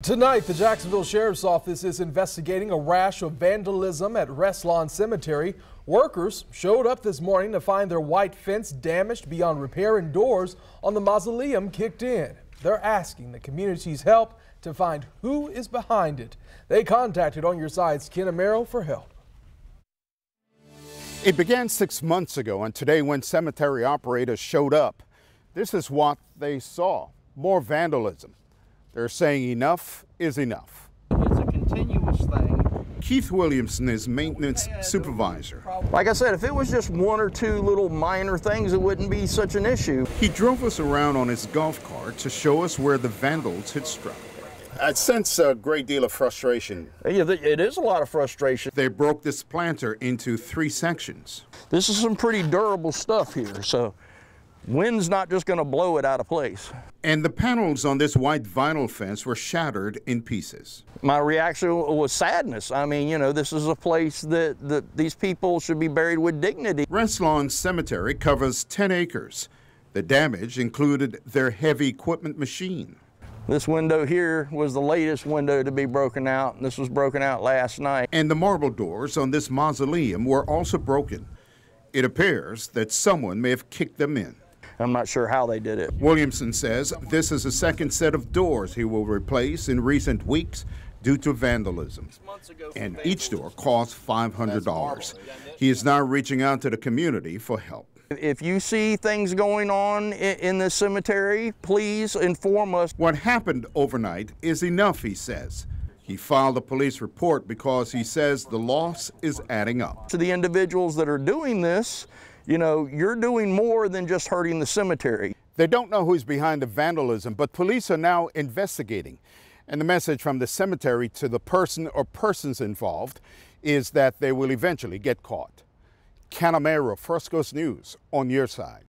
Tonight, the Jacksonville Sheriff's Office is investigating a rash of vandalism at Restlawn Cemetery. Workers showed up this morning to find their white fence damaged beyond repair and doors on the mausoleum kicked in. They're asking the community's help to find who is behind it. They contacted On Your Side's Ken Amaro for help. It began 6 months ago, and today when cemetery operators showed up, this is what they saw: more vandalism. They're saying enough is enough. It's a continuous thing. Keith Williamson is maintenance supervisor. Like I said, if it was just one or two little minor things, it wouldn't be such an issue. He drove us around on his golf cart to show us where the vandals had struck. I sense a great deal of frustration. Yeah, it is a lot of frustration. They broke this planter into 3 sections. This is some pretty durable stuff here, so wind's not just going to blow it out of place. And the panels on this white vinyl fence were shattered in pieces. My reaction was sadness. I mean, you know, this is a place that these people should be buried with dignity. Restlawn Cemetery covers 10 acres. The damage included their heavy equipment machine. This window here was the latest window to be broken out, and this was broken out last night. And the marble doors on this mausoleum were also broken. It appears that someone may have kicked them in. I'm not sure how they did it. Williamson says this is a second set of doors he will replace in recent weeks due to vandalism. And each door costs $500. He is now reaching out to the community for help. If you see things going on in this cemetery, please inform us. What happened overnight is enough, he says. He filed a police report because he says the loss is adding up. To the individuals that are doing this, you know, you're doing more than just hurting the cemetery. They don't know who's behind the vandalism, but police are now investigating. And the message from the cemetery to the person or persons involved is that they will eventually get caught. Ken Amaro, First Coast News, On Your Side.